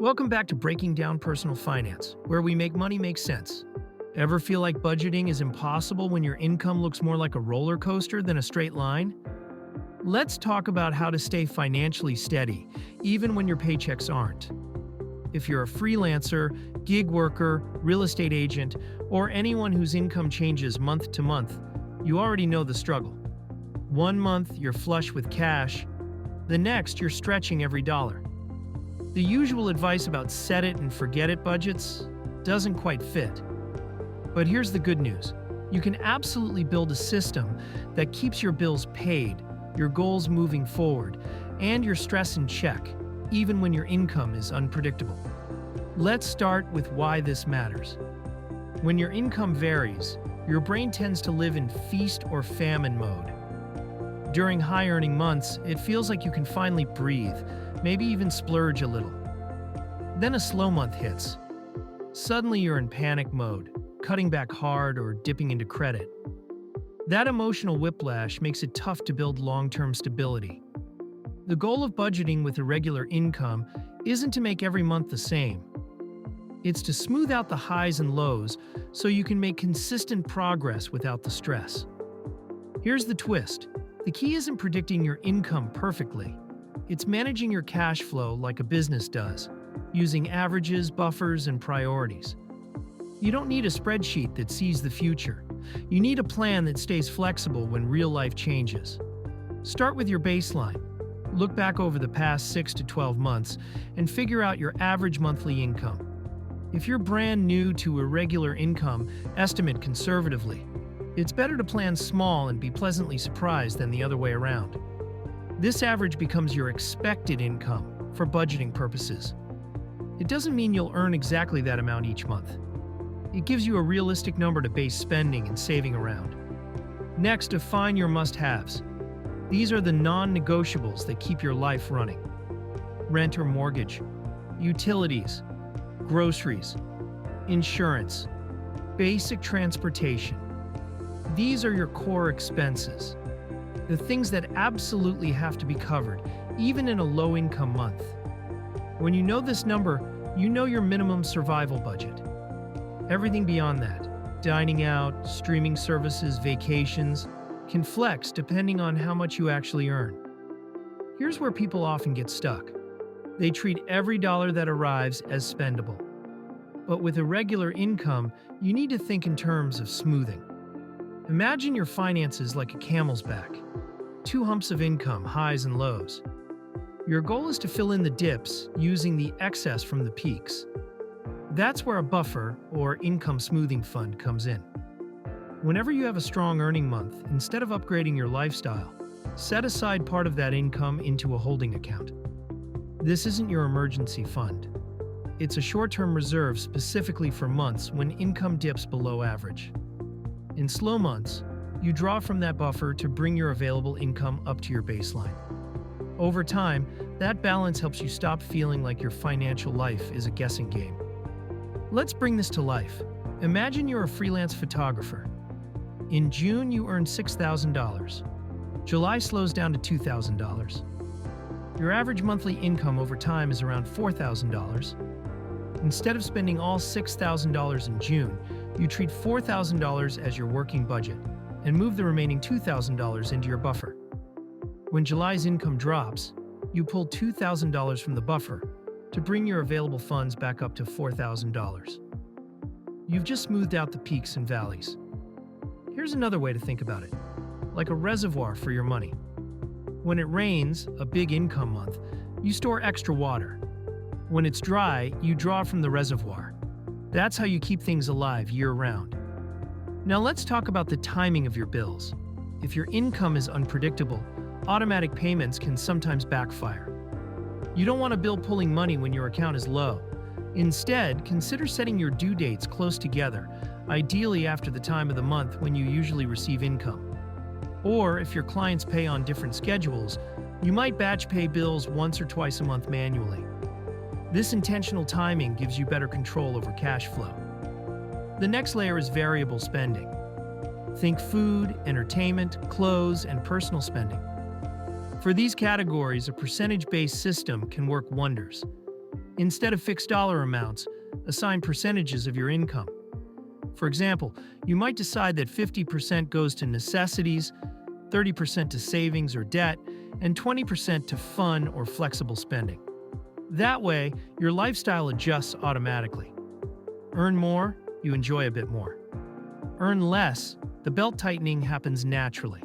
Welcome back to Breaking Down Personal Finance, where we make money make sense. Ever feel like budgeting is impossible when your income looks more like a roller coaster than a straight line? Let's talk about how to stay financially steady, even when your paychecks aren't. If you're a freelancer, gig worker, real estate agent, or anyone whose income changes month to month, you already know the struggle. One month, you're flush with cash. The next, you're stretching every dollar. The usual advice about set it and forget it budgets doesn't quite fit. But here's the good news. You can absolutely build a system that keeps your bills paid, your goals moving forward, and your stress in check, even when your income is unpredictable. Let's start with why this matters. When your income varies, your brain tends to live in feast or famine mode. During high-earning months, it feels like you can finally breathe, maybe even splurge a little. Then a slow month hits. Suddenly you're in panic mode, cutting back hard or dipping into credit. That emotional whiplash makes it tough to build long-term stability. The goal of budgeting with irregular income isn't to make every month the same. It's to smooth out the highs and lows so you can make consistent progress without the stress. Here's the twist. The key isn't predicting your income perfectly. It's managing your cash flow like a business does, using averages, buffers, and priorities. You don't need a spreadsheet that sees the future. You need a plan that stays flexible when real life changes. Start with your baseline. Look back over the past 6 to 12 months and figure out your average monthly income. If you're brand new to irregular income, estimate conservatively. It's better to plan small and be pleasantly surprised than the other way around. This average becomes your expected income for budgeting purposes. It doesn't mean you'll earn exactly that amount each month. It gives you a realistic number to base spending and saving around. Next, define your must-haves. These are the non-negotiables that keep your life running. Rent or mortgage, utilities, groceries, insurance, basic transportation. These are your core expenses. The things that absolutely have to be covered, even in a low-income month. When you know this number, you know your minimum survival budget. Everything beyond that, dining out, streaming services, vacations, can flex depending on how much you actually earn. Here's where people often get stuck. They treat every dollar that arrives as spendable. But with irregular income, you need to think in terms of smoothing. Imagine your finances like a camel's back. Two humps of income, highs and lows. Your goal is to fill in the dips using the excess from the peaks. That's where a buffer or income smoothing fund comes in. Whenever you have a strong earning month, instead of upgrading your lifestyle, set aside part of that income into a holding account. This isn't your emergency fund. It's a short-term reserve specifically for months when income dips below average. In slow months, you draw from that buffer to bring your available income up to your baseline. Over time, that balance helps you stop feeling like your financial life is a guessing game. Let's bring this to life. Imagine you're a freelance photographer. In June, you earn $6,000. July slows down to $2,000. Your average monthly income over time is around $4,000. Instead of spending all $6,000 in June, you treat $4,000 as your working budget and move the remaining $2,000 into your buffer. When July's income drops, you pull $2,000 from the buffer to bring your available funds back up to $4,000. You've just smoothed out the peaks and valleys. Here's another way to think about it, like a reservoir for your money. When it rains, a big income month, you store extra water. When it's dry, you draw from the reservoir. That's how you keep things alive year-round. Now let's talk about the timing of your bills. If your income is unpredictable, automatic payments can sometimes backfire. You don't want a bill pulling money when your account is low. Instead, consider setting your due dates close together, ideally after the time of the month when you usually receive income. Or if your clients pay on different schedules, you might batch pay bills once or twice a month manually. This intentional timing gives you better control over cash flow. The next layer is variable spending. Think food, entertainment, clothes, and personal spending. For these categories, a percentage-based system can work wonders. Instead of fixed dollar amounts, assign percentages of your income. For example, you might decide that 50% goes to necessities, 30% to savings or debt, and 20% to fun or flexible spending. That way, your lifestyle adjusts automatically. Earn more, you enjoy a bit more. Earn less, the belt tightening happens naturally.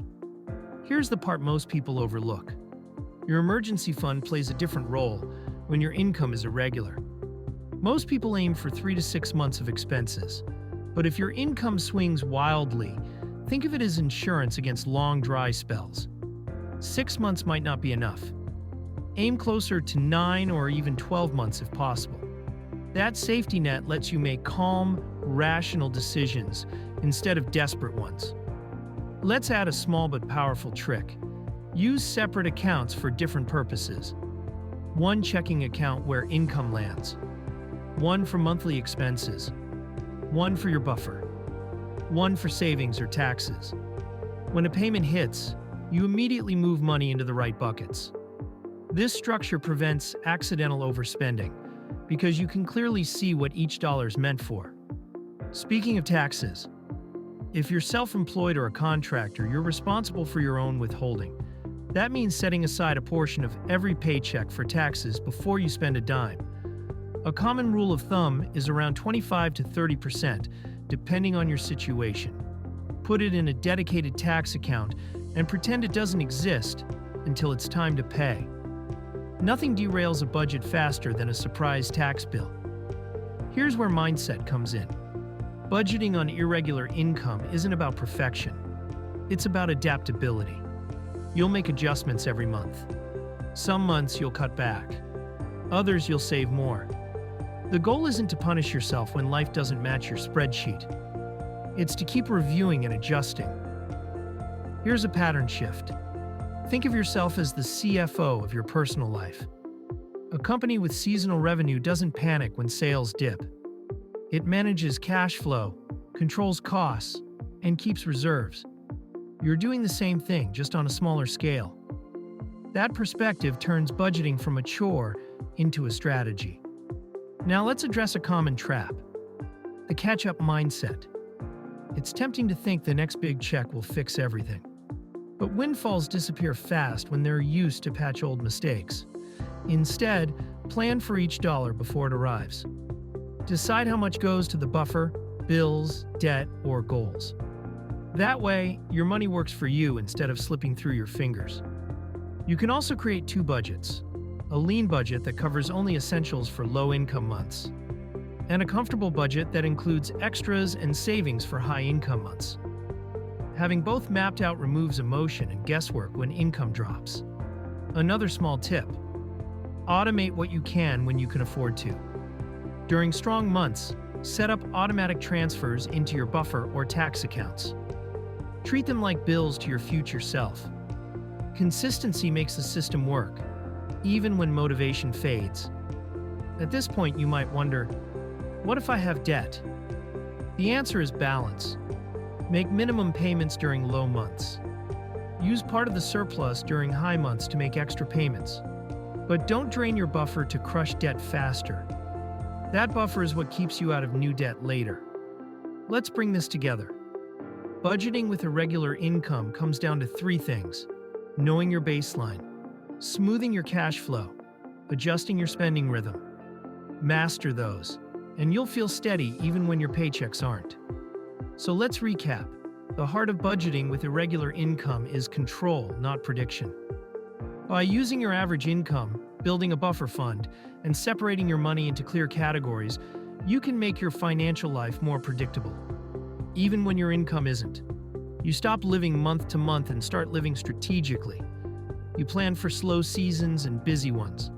Here's the part most people overlook. Your emergency fund plays a different role when your income is irregular. Most people aim for 3 to 6 months of expenses, but if your income swings wildly, think of it as insurance against long dry spells. 6 months might not be enough. Aim closer to 9 or even 12 months if possible. That safety net lets you make calm, rational decisions instead of desperate ones. Let's add a small but powerful trick. Use separate accounts for different purposes. One checking account where income lands. One for monthly expenses. One for your buffer. One for savings or taxes. When a payment hits, you immediately move money into the right buckets. This structure prevents accidental overspending because you can clearly see what each dollar is meant for. Speaking of taxes, if you're self-employed or a contractor, you're responsible for your own withholding. That means setting aside a portion of every paycheck for taxes before you spend a dime. A common rule of thumb is around 25 to 30%, depending on your situation. Put it in a dedicated tax account and pretend it doesn't exist until it's time to pay. Nothing derails a budget faster than a surprise tax bill. Here's where mindset comes in. Budgeting on irregular income isn't about perfection. It's about adaptability. You'll make adjustments every month. Some months you'll cut back. Others you'll save more. The goal isn't to punish yourself when life doesn't match your spreadsheet. It's to keep reviewing and adjusting. Here's a pattern shift. Think of yourself as the CFO of your personal life. A company with seasonal revenue doesn't panic when sales dip. It manages cash flow, controls costs, and keeps reserves. You're doing the same thing, just on a smaller scale. That perspective turns budgeting from a chore into a strategy. Now let's address a common trap: the catch-up mindset. It's tempting to think the next big check will fix everything. But windfalls disappear fast when they're used to patch old mistakes. Instead, plan for each dollar before it arrives. Decide how much goes to the buffer, bills, debt, or goals. That way, your money works for you instead of slipping through your fingers. You can also create 2 budgets: a lean budget that covers only essentials for low-income months, and a comfortable budget that includes extras and savings for high-income months. Having both mapped out removes emotion and guesswork when income drops. Another small tip: automate what you can when you can afford to. During strong months, set up automatic transfers into your buffer or tax accounts. Treat them like bills to your future self. Consistency makes the system work, even when motivation fades. At this point, you might wonder, what if I have debt? The answer is balance. Make minimum payments during low months. Use part of the surplus during high months to make extra payments. But don't drain your buffer to crush debt faster. That buffer is what keeps you out of new debt later. Let's bring this together. Budgeting with irregular income comes down to 3 things: knowing your baseline, smoothing your cash flow, adjusting your spending rhythm. Master those, and you'll feel steady even when your paychecks aren't. So let's recap. The heart of budgeting with irregular income is control, not prediction. By using your average income, building a buffer fund, and separating your money into clear categories, you can make your financial life more predictable, even when your income isn't. You stop living month to month and start living strategically. You plan for slow seasons and busy ones.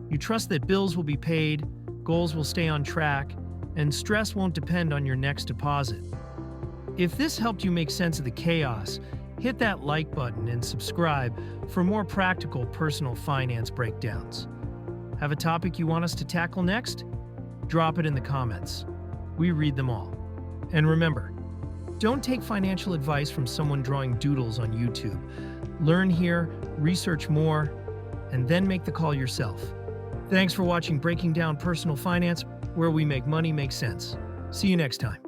You trust that bills will be paid, goals will stay on track, and stress won't depend on your next deposit. If this helped you make sense of the chaos, hit that like button and subscribe for more practical personal finance breakdowns. Have a topic you want us to tackle next? Drop it in the comments. We read them all. And remember, don't take financial advice from someone drawing doodles on YouTube. Learn here, research more, and then make the call yourself. Thanks for watching Breaking Down Personal Finance, where we make money make sense. See you next time.